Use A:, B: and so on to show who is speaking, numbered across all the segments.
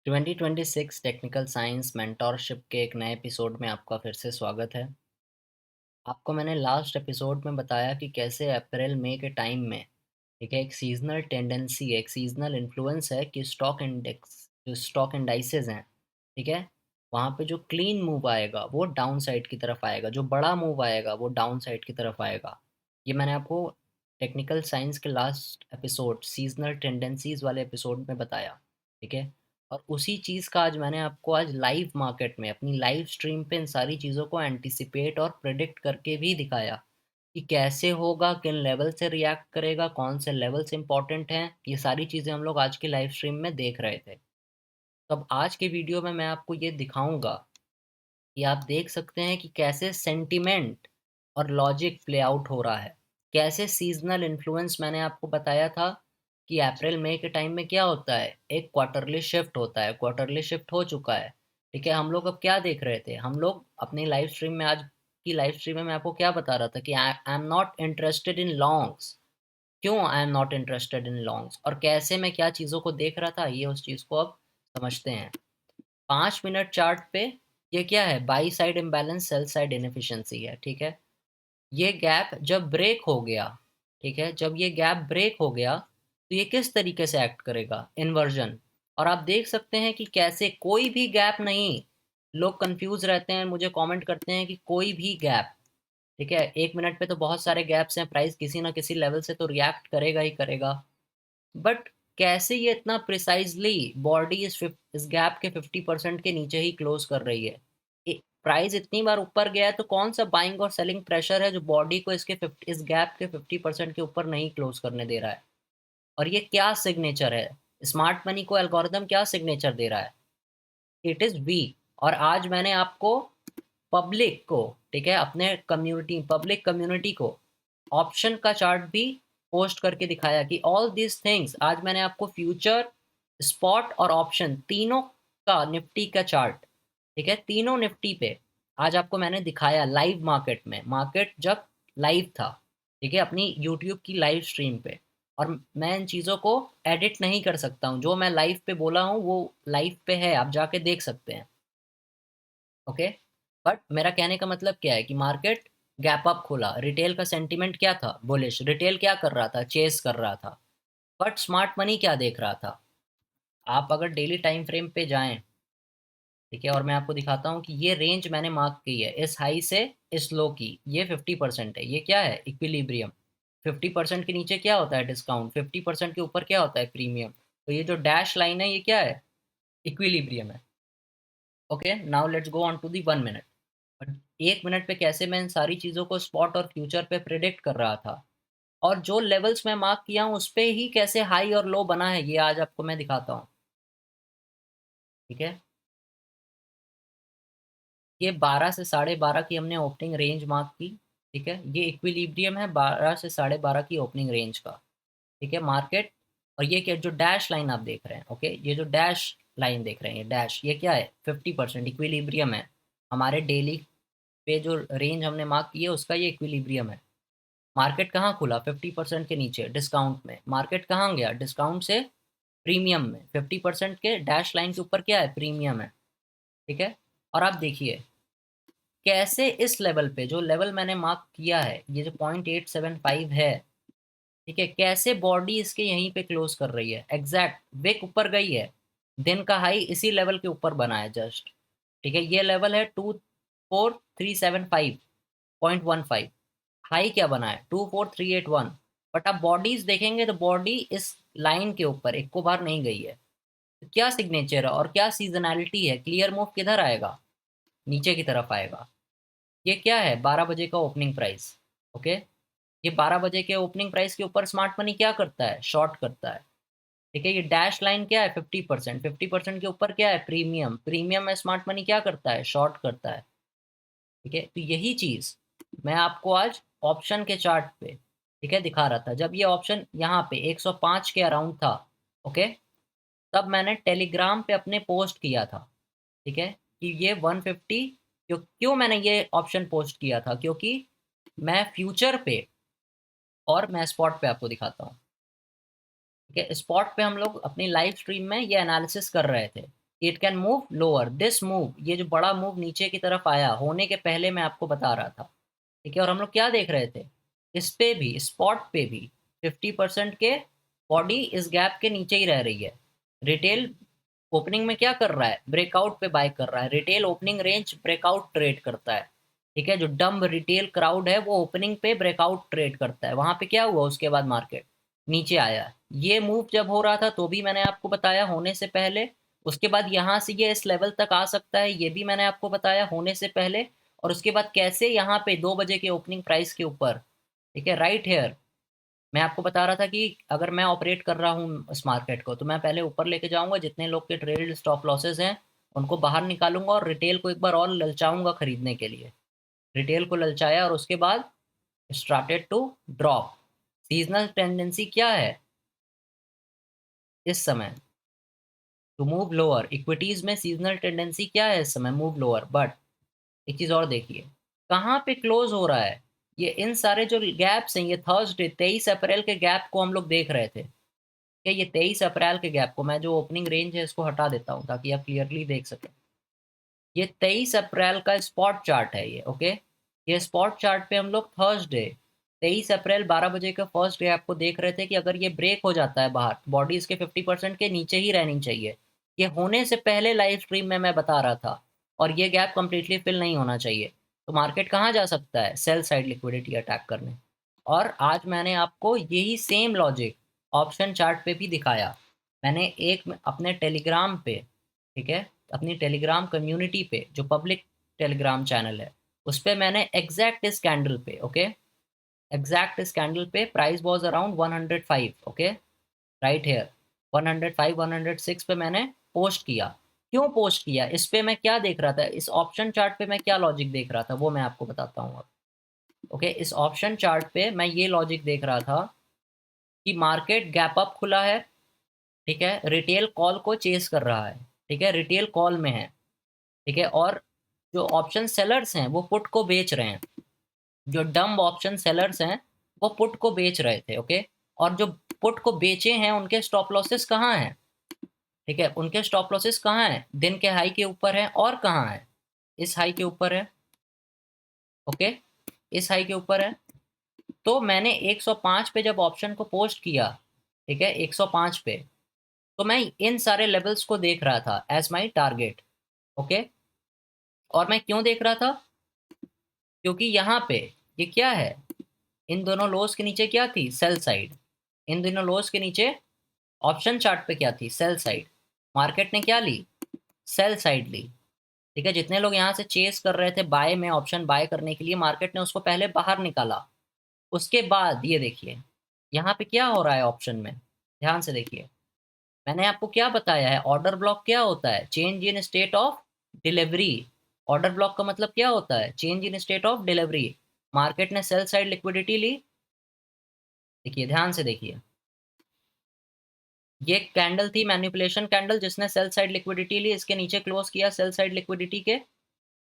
A: 2026 technical science mentorship के एक नए एपिसोड में आपका फिर से स्वागत है। आपको मैंने लास्ट एपिसोड में बताया कि कैसे अप्रैल मई के टाइम में ठीक है एक सीजनल टेंडेंसी एक सीजनल इन्फ्लुएंस है कि स्टॉक इंडेक्स जो स्टॉक इंडाइसेस हैं, ठीक है, वहाँ पे जो क्लीन मूव आएगा वो डाउन साइड की तरफ आएगा, जो बड़ा मूव आएगा वो डाउन साइड की तरफ आएगा। ये मैंने आपको टेक्निकल साइंस के लास्ट एपिसोड सीजनल टेंडेंसीज वाले एपिसोड में बताया, ठीक है। और उसी चीज़ का आज लाइव मार्केट में अपनी लाइव स्ट्रीम पे इन सारी चीज़ों को एंटिसिपेट और प्रेडिक्ट करके भी दिखाया कि कैसे होगा, किन लेवल से रिएक्ट करेगा, कौन से लेवल्स इंपॉर्टेंट हैं। ये सारी चीज़ें हम लोग आज की लाइव स्ट्रीम में देख रहे थे। तो अब आज के वीडियो में मैं आपको ये दिखाऊंगा कि आप देख सकते हैं कि कैसे सेंटिमेंट और लॉजिक प्ले आउट हो रहा है। कैसे सीजनल इन्फ्लुएंस, मैंने आपको बताया था कि अप्रैल मई के टाइम में क्या होता है, एक क्वार्टरली शिफ्ट होता है। क्वार्टरली शिफ्ट हो चुका है, ठीक है। हम लोग अब क्या देख रहे थे, हम लोग अपनी लाइव स्ट्रीम में, आज की लाइव स्ट्रीम में मैं आपको क्या बता रहा था कि I am not interested in longs. क्यों I am not interested in longs और कैसे मैं क्या चीज़ों को देख रहा था, ये उस चीज़ को अब समझते हैं। 5 मिनट चार्ट पे ये क्या है, by side imbalance, sell side inefficiency है, ठीक है। ये गैप जब ब्रेक हो गया, ठीक है, जब ये गैप ब्रेक हो गया तो ये किस तरीके से एक्ट करेगा, इन्वर्जन। और आप देख सकते हैं कि कैसे कोई भी गैप नहीं, लोग कंफ्यूज रहते हैं, मुझे कमेंट करते हैं कि कोई भी गैप, ठीक है, 1 मिनट पे तो बहुत सारे गैप्स हैं, प्राइस किसी ना किसी लेवल से तो रिएक्ट करेगा ही करेगा। बट कैसे ये इतना प्रिसाइजली बॉडी इस गैप के 50% के नीचे ही क्लोज कर रही है। प्राइस इतनी बार ऊपर गया है तो कौन सा बाइंग और सेलिंग प्रेशर है जो बॉडी को इस गैप के 50% के ऊपर नहीं क्लोज करने दे रहा है। और ये क्या सिग्नेचर है, स्मार्ट मनी को एल्गोरिदम क्या सिग्नेचर दे रहा है, इट इज वीक। और आज मैंने आपको पब्लिक को, ठीक है, अपने कम्युनिटी पब्लिक कम्युनिटी को ऑप्शन का चार्ट भी पोस्ट करके दिखाया कि ऑल दिस थिंग्स, आज मैंने आपको फ्यूचर, स्पॉट और ऑप्शन तीनों का निफ्टी का चार्ट, ठीक है, तीनों निफ्टी पे आज आपको मैंने दिखाया लाइव मार्केट में, मार्केट जब लाइव था, ठीक है, अपनी यूट्यूब की लाइव स्ट्रीम पे। और मैं इन चीज़ों को एडिट नहीं कर सकता हूँ, जो मैं लाइव पे बोला हूँ वो लाइव पे है, आप जाके देख सकते हैं, ओके। बट मेरा कहने का मतलब क्या है कि मार्केट गैप अप खुला, रिटेल का सेंटीमेंट क्या था, बुलिश। रिटेल क्या कर रहा था, चेस कर रहा था। बट स्मार्ट मनी क्या देख रहा था, आप अगर डेली टाइम फ्रेम पे जाएं, ठीक है, और मैं आपको दिखाता हूँ कि ये रेंज मैंने मार्क की है इस हाई से इस लो की, ये 50% है, ये क्या है, इक्विलिब्रियम। 50% के नीचे क्या होता है, डिस्काउंट। 50% के ऊपर क्या होता है, प्रीमियम। तो ये जो डैश लाइन है ये क्या है, इक्विलिब्रियम है। Okay, now let's go on to the 1 minute. 1 minute पे कैसे मैं इन सारी चीज़ों को स्पॉट और फ्यूचर पे प्रिडिक्ट कर रहा था, और जो लेवल्स मैं मार्क किया हूँ उस पे ही कैसे हाई और लो बना है, ये आज आपको मैं दिखाता हूँ, ठीक है। ये 12 से 12:30 की हमने ओपनिंग रेंज मार्क की, ठीक है। ये इक्विलिब्रियम है 12 से 12:30 की ओपनिंग रेंज का, ठीक है, मार्केट। और ये क्या, जो डैश लाइन आप देख रहे हैं, ओके, ये जो डैश लाइन देख रहे हैं, ये डैश, ये क्या है, 50% इक्विलिब्रियम है। हमारे डेली पे जो रेंज हमने मार्क की है उसका ये इक्विलिब्रियम है। मार्केट कहाँ खुला, 50% के नीचे डिस्काउंट में। मार्केट कहाँ गया, डिस्काउंट से प्रीमियम में। 50% के डैश लाइन के ऊपर क्या है, प्रीमियम है, ठीक है। और आप देखिए कैसे इस लेवल पे, जो लेवल मैंने मार्क किया है, ये जो 0.875 है, ठीक है, कैसे बॉडी इसके यहीं पे क्लोज कर रही है, एग्जैक्ट विक ऊपर गई है। दिन का हाई इसी लेवल के ऊपर बना है जस्ट, ठीक है। ये लेवल है 24375.15। हाई क्या बना है, 24381। बट आप बॉडीज देखेंगे तो बॉडी इस लाइन के ऊपर एक को बार नहीं गई है। तो क्या सिग्नेचर है और क्या सीजनैलिटी है, क्लियर मूव किधर आएगा, नीचे की तरफ आएगा। ये क्या है, 12 बजे का ओपनिंग प्राइस, ओके। ये 12 बजे के ओपनिंग प्राइस के ऊपर स्मार्ट मनी क्या करता है, शॉर्ट करता है, ठीक है। ये डैश लाइन क्या है, 50%। 50% के ऊपर क्या है, प्रीमियम। प्रीमियम में स्मार्ट मनी क्या करता है, शॉर्ट करता है, ठीक है। तो यही चीज मैं आपको आज ऑप्शन के चार्ट पे, ठीक है, दिखा रहा था। जब ये ऑप्शन यहाँ पे 105 के अराउंड था, ओके, तब मैंने टेलीग्राम पे अपने पोस्ट किया था, ठीक है, कि ये 150। क्यों मैंने ये ऑप्शन पोस्ट किया था, क्योंकि मैं फ्यूचर पे और मैं स्पॉट पे आपको दिखाता हूँ, ठीक है। स्पॉट पे हम लोग अपनी लाइव स्ट्रीम में ये एनालिसिस कर रहे थे it can move lower, this move, ये जो बड़ा मूव नीचे की तरफ आया होने के पहले मैं आपको बता रहा था, ठीक है। और हम लोग क्या देख रहे थे, इस पे भी, स्पॉट पे भी 50% के बॉडी इस गैप के नीचे ही रह रही है। रिटेल ओपनिंग में क्या कर रहा है, ब्रेकआउट पे बाय कर रहा है। Retail opening range breakout trade करता है, ठीक है। जो डम्ब रिटेल क्राउड है वो ओपनिंग पे ब्रेकआउट ट्रेड करता है। वहां पे क्या हुआ, उसके बाद मार्केट नीचे आया। ये मूव जब हो रहा था तो भी मैंने आपको बताया होने से पहले। उसके बाद यहाँ से ये इस लेवल तक आ सकता है, ये भी मैंने आपको बताया होने से पहले। और उसके बाद कैसे यहाँ पे 2 बजे के ओपनिंग प्राइस के ऊपर, ठीक है, राइट हेयर मैं आपको बता रहा था कि अगर मैं ऑपरेट कर रहा हूँ इस मार्केट को तो मैं पहले ऊपर लेके जाऊंगा, जितने लोग के ट्रेड स्टॉप लॉसेस हैं उनको बाहर निकालूंगा और रिटेल को एक बार और ललचाऊंगा खरीदने के लिए। रिटेल को ललचाया और उसके बाद started to drop. Seasonal tendency क्या है इस समय, टू मूव लोअर। इक्विटीज में सीजनल टेंडेंसी क्या है इस समय, मूव लोअर। बट एक चीज और देखिए, कहाँ पे क्लोज हो रहा है, ये इन सारे जो गैप्स हैं, ये थर्सडे 23 अप्रैल के गैप को हम लोग देख रहे थे। क्या ये 23 अप्रैल के गैप को, मैं जो ओपनिंग रेंज है इसको हटा देता हूँ ताकि आप क्लियरली देख सकें। ये 23 अप्रैल का स्पॉट चार्ट है ये, ओके। ये स्पॉट चार्ट पे हम लोग थर्सडे 23 अप्रैल 12 बजे का फर्स्ट डे आपको देख रहे थे कि अगर ये ब्रेक हो जाता है बाहर, बॉडी इसके 50% के नीचे ही रहनी चाहिए। ये होने से पहले लाइव स्ट्रीम में मैं बता रहा था। और ये गैप कंप्लीटली फिल नहीं होना चाहिए। तो मार्केट कहाँ जा सकता है, सेल साइड लिक्विडिटी अटैक करने। और आज मैंने आपको यही सेम लॉजिक ऑप्शन चार्ट पे भी दिखाया। मैंने एक अपने टेलीग्राम पे, ठीक है, अपनी टेलीग्राम कम्युनिटी पे, जो पब्लिक टेलीग्राम चैनल है, उस पे मैंने एग्जैक्ट इस कैंडल पे, ओके, एग्जैक्ट इस कैंडल पे price was around 105, okay, right here 105 106 पे मैंने पोस्ट किया। क्यों पोस्ट किया, इस पे मैं क्या देख रहा था, इस ऑप्शन चार्ट पे मैं क्या लॉजिक देख रहा था वो मैं आपको बताता हूँ अब। ओके, इस ऑप्शन चार्ट पे मैं ये लॉजिक देख रहा था कि मार्केट गैप अप खुला है, ठीक है, रिटेल कॉल को चेस कर रहा है, ठीक है, रिटेल कॉल में है, ठीक है। और जो ऑप्शन सेलर्स हैं वो पुट को बेच रहे हैं। जो डम्ब ऑप्शन सेलर्स हैं वो पुट को बेच रहे थे, ओके। और जो पुट को बेचे हैं उनके स्टॉप लॉसेस कहाँ हैं, ठीक है, उनके स्टॉप लॉसेस कहाँ हैं, दिन के हाई के ऊपर है और कहाँ है, इस हाई के ऊपर है, ओके, इस हाई के ऊपर है। तो मैंने 105 पे जब ऑप्शन को पोस्ट किया, ठीक है, 105 पे, तो मैं इन सारे लेवल्स को देख रहा था एज माई टारगेट, ओके। और मैं क्यों देख रहा था, क्योंकि यहाँ पे ये क्या है, इन दोनों लोज के नीचे क्या थी, सेल साइड। इन दोनों लोज के नीचे ऑप्शन चार्ट पे क्या थी, सेल साइड। मार्केट ने क्या ली, सेल साइड ली, ठीक है। जितने लोग यहाँ से चेस कर रहे थे बाय में, ऑप्शन बाय करने के लिए, मार्केट ने उसको पहले बाहर निकाला। उसके बाद ये देखिए यहाँ पे क्या हो रहा है ऑप्शन में, ध्यान से देखिए। मैंने आपको क्या बताया है, ऑर्डर ब्लॉक क्या होता है, change in state of delivery. Order block का मतलब क्या होता है, change in state of delivery. Market ने सेल साइड लिक्विडिटी ली, देखिए ध्यान से देखिए, ये कैंडल थी मैनिपुलेशन कैंडल जिसने सेल साइड लिक्विडिटी ली, इसके नीचे क्लोज किया सेल साइड लिक्विडिटी के,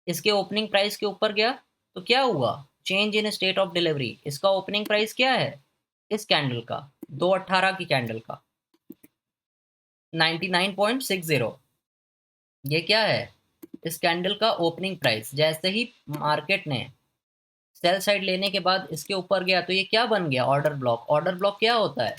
A: इसके ओपनिंग प्राइस के ऊपर गया। तो क्या हुआ, change in state of delivery. इसका ओपनिंग प्राइस क्या है, इस कैंडल का, 218 की कैंडल का 99.60, ये क्या है, इस कैंडल का ओपनिंग प्राइस। जैसे ही मार्केट ने सेल साइड लेने के बाद इसके ऊपर गया तो ये क्या बन गया, ऑर्डर ब्लॉक। ऑर्डर ब्लॉक क्या होता है,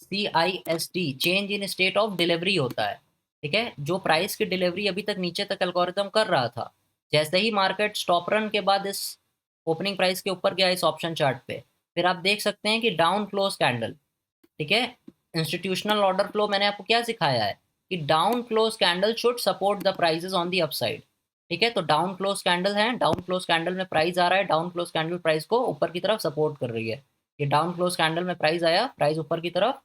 A: CISD, change in state of delivery होता है, ठीक है। जो प्राइस की डिलीवरी अभी तक नीचे तक एल्गोरिथम कर रहा था, जैसे ही मार्केट स्टॉप रन के बाद इस ओपनिंग प्राइस के ऊपर गया इस ऑप्शन चार्ट पे, फिर आप देख सकते हैं कि डाउन क्लोज कैंडल, ठीक है। इंस्टीट्यूशनल ऑर्डर फ्लो मैंने आपको क्या सिखाया है कि down close candle should support the prices on the upside, ठीक है। तो डाउन क्लोज कैंडल है, डाउन क्लोज कैंडल में प्राइस आ रहा है, डाउन क्लोज कैंडल प्राइस को ऊपर की तरफ सपोर्ट कर रही है। ये डाउन क्लोज कैंडल में प्राइस आया, प्राइस ऊपर की तरफ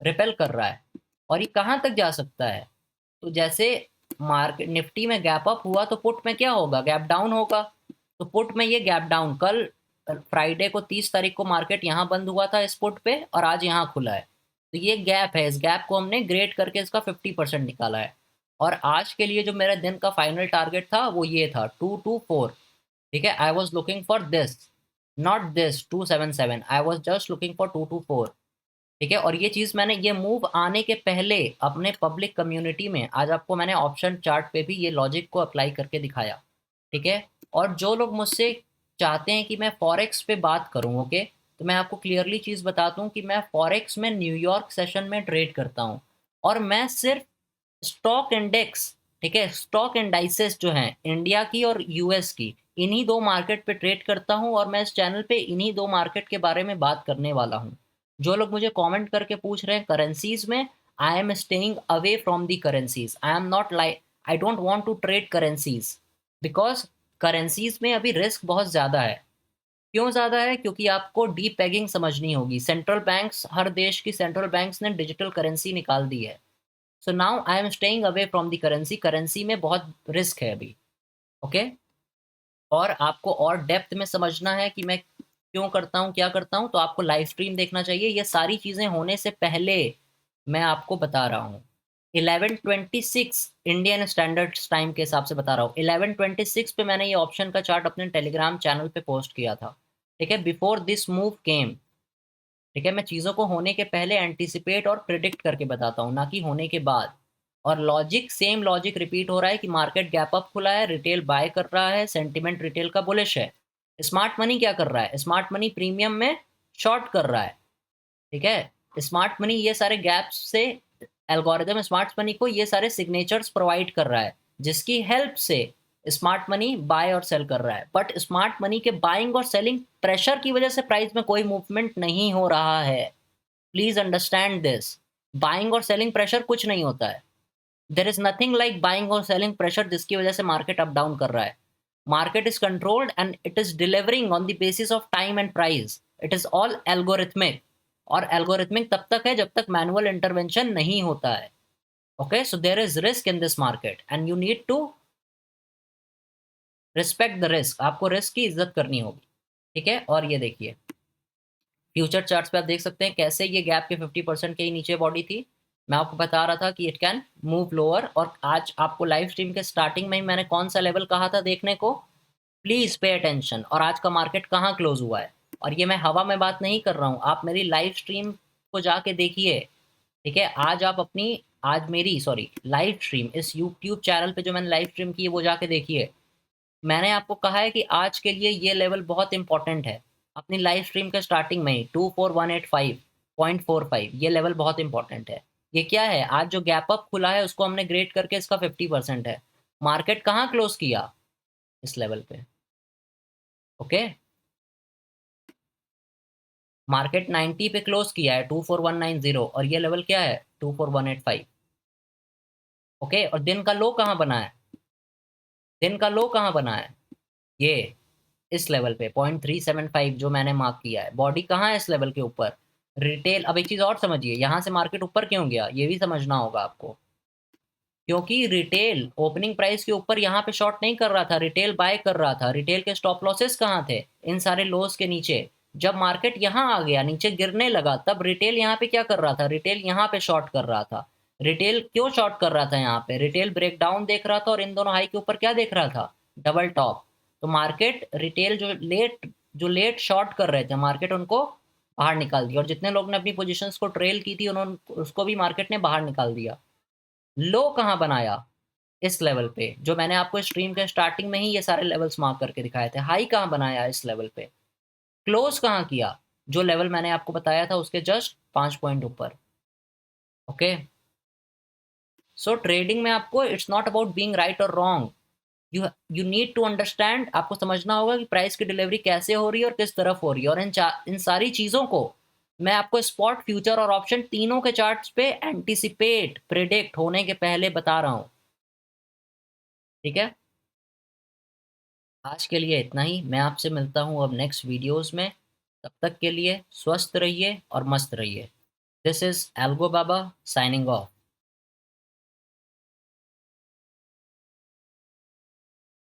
A: रिपेल कर रहा है। और ये कहाँ तक जा सकता है, तो जैसे मार्केट निफ्टी में गैप अप हुआ तो पुट में क्या होगा, गैप डाउन होगा। तो पुट में ये गैप डाउन, कल फ्राइडे को 30 तारीख को मार्केट यहाँ बंद हुआ था इस पुट पे और आज यहाँ खुला है। तो ये गैप है, इस गैप को हमने ग्रेड करके इसका 50% निकाला है। और आज के लिए जो मेरा दिन का फाइनल टारगेट था वो ये था 224, ठीक है। I was looking for this, not this 277, I was just looking for 224, ठीक है। और ये चीज़ मैंने ये मूव आने के पहले अपने पब्लिक कम्युनिटी में आज आपको मैंने ऑप्शन चार्ट पे भी ये लॉजिक को अप्लाई करके दिखाया। ठीक है। और जो लोग मुझसे चाहते हैं कि मैं फॉरेक्स पे बात करूं, ओके, तो मैं आपको क्लियरली चीज़ बताता हूँ कि मैं फॉरेक्स में न्यूयॉर्क सेशन में ट्रेड करता हूँ। और मैं सिर्फ स्टॉक इंडेक्स, ठीक है, स्टॉक इंडाइसेस जो हैं इंडिया की और यूएस की, इन्हीं दो मार्केट पे ट्रेड करता हूँ। और मैं इस चैनल पे इन्हीं दो मार्केट के बारे में बात करने वाला हूँ। जो लोग मुझे कमेंट करके पूछ रहे हैं करेंसीज में, I am staying away from the currencies. I am not like, I don't want to trade currencies because currencies में अभी रिस्क बहुत ज़्यादा है। क्यों ज़्यादा है? क्योंकि आपको डीप पैगिंग समझनी होगी। सेंट्रल बैंक्स, हर देश की सेंट्रल बैंक्स ने डिजिटल करेंसी निकाल दी है। So now I am staying away from the currency. Currency में बहुत रिस्क है अभी, ओके। और आपको और डेप्थ में समझना है कि मैं क्यों करता हूँ, क्या करता हूँ, तो आपको लाइव स्ट्रीम देखना चाहिए। ये सारी चीज़ें होने से पहले मैं आपको बता रहा हूँ। 11:26 इंडियन स्टैंडर्ड टाइम के हिसाब से बता रहा हूँ। 11:26 पे मैंने ये ऑप्शन का चार्ट अपने टेलीग्राम चैनल पे पोस्ट किया था। ठीक है, बिफोर दिस मूव केम। ठीक है, मैं चीज़ों को होने के पहले एंटिसिपेट और प्रिडिक्ट करके बताता हूँ, ना कि होने के बाद। और लॉजिक, सेम लॉजिक रिपीट हो रहा है कि मार्केट गैप अप खुला है, रिटेल बाय कर रहा है, सेंटिमेंट रिटेल का बुलिश है। स्मार्ट मनी क्या कर रहा है? स्मार्ट मनी प्रीमियम में शॉर्ट कर रहा है। ठीक है, स्मार्ट मनी ये सारे गैप्स से, एल्गोरिदम स्मार्ट मनी को ये सारे सिग्नेचर्स प्रोवाइड कर रहा है, जिसकी हेल्प से स्मार्ट मनी बाय और सेल कर रहा है। बट स्मार्ट मनी के बाइंग और सेलिंग प्रेशर की वजह से प्राइस में कोई मूवमेंट नहीं हो रहा है। Please understand this. बाइंग और सेलिंग प्रेशर कुछ नहीं होता है। There is nothing like buying और सेलिंग प्रेशर जिसकी वजह से मार्केट अप डाउन कर रहा है। Market is controlled and it is delivering on the basis of time and price. It is all algorithmic. और एल्गोरिथमिक तब तक है जब तक मैनुअल इंटरवेंशन नहीं होता है। Okay, so there is risk in this market and you need to respect the risk. आपको रिस्क की इज्जत करनी होगी। ठीक है। और ये देखिए फ्यूचर चार्ट्स पे आप देख सकते हैं कैसे ये गैप के 50% के ही नीचे बॉडी थी। मैं आपको बता रहा था कि इट कैन मूव लोअर। और आज आपको लाइव स्ट्रीम के स्टार्टिंग में ही मैंने कौन सा लेवल कहा था देखने को, प्लीज पे अटेंशन। और आज का मार्केट कहाँ क्लोज हुआ है? और ये मैं हवा में बात नहीं कर रहा हूँ, आप मेरी लाइव स्ट्रीम को जाके देखिए। ठीक है, आज आप अपनी, आज मेरी सॉरी लाइव स्ट्रीम इस यूट्यूब चैनल पे जो मैंने लाइव स्ट्रीम की है वो जाके देखिए। मैंने आपको कहा है कि आज के लिए ये लेवल बहुत इंपॉर्टेंट है। अपनी लाइव स्ट्रीम के स्टार्टिंग में ही 24185.45 ये लेवल बहुत इंपॉर्टेंट है। ये क्या है? आज जो गैप अप खुला है उसको हमने ग्रेड करके इसका 50% है। मार्केट कहाँ क्लोज किया? इस लेवल पे। ओके, मार्केट 90 पे क्लोज किया है, 24190। और ये लेवल क्या है? 24185। ओके, और दिन का लो कहाँ बना है? दिन का लो कहाँ बना है? ये इस लेवल पे 0.375 जो मैंने मार्क किया है। बॉडी कहाँ है इस लेवल के ऊपर? रिटेल। अब एक चीज और समझिए, यहां से मार्केट ऊपर क्यों गया ये भी समझना होगा आपको। क्योंकि रिटेल ओपनिंग प्राइस के ऊपर यहाँ पे शॉर्ट नहीं कर रहा था, रिटेल बाय कर रहा था। रिटेल के स्टॉप लॉसेस कहाँ थे? इन सारे लोस के नीचे। जब मार्केट यहाँ आ गया, नीचे गिरने लगा, तब रिटेल यहाँ पे क्या कर रहा था? रिटेल यहाँ पे शॉर्ट कर रहा था। रिटेल क्यों शॉर्ट कर रहा था? यहाँ पे रिटेल ब्रेकडाउन देख रहा था और इन दोनों हाई के ऊपर क्या देख रहा था? Double top. तो मार्केट रिटेल जो लेट शॉर्ट कर रहे थे, मार्केट उनको बाहर निकाल दिया। और जितने लोग ने अपनी पोजीशंस को ट्रेल की थी उन्होंने, उसको भी मार्केट ने बाहर निकाल दिया। लो कहाँ बनाया? इस लेवल पे जो मैंने आपको स्ट्रीम के स्टार्टिंग में ही ये सारे लेवल्स मार्क करके दिखाए थे। हाई कहाँ बनाया? इस लेवल पे। क्लोज कहाँ किया? जो लेवल मैंने आपको बताया था उसके जस्ट 5 पॉइंट ऊपर। ओके, सो ट्रेडिंग में आपको it's not about being right और wrong. You need to understand. आपको समझना होगा कि प्राइस की डिलीवरी कैसे हो रही है और किस तरफ हो रही है। और इन सारी चीज़ों को मैं आपको स्पॉट, फ्यूचर और ऑप्शन तीनों के चार्ट्स पे एंटिसिपेट, प्रिडिक्ट होने के पहले बता रहा हूँ। ठीक है, आज के लिए इतना ही। मैं आपसे मिलता हूँ अब नेक्स्ट वीडियोस में। तब तक के लिए स्वस्थ रहिए और मस्त रहिए। This is algo Baba signing off.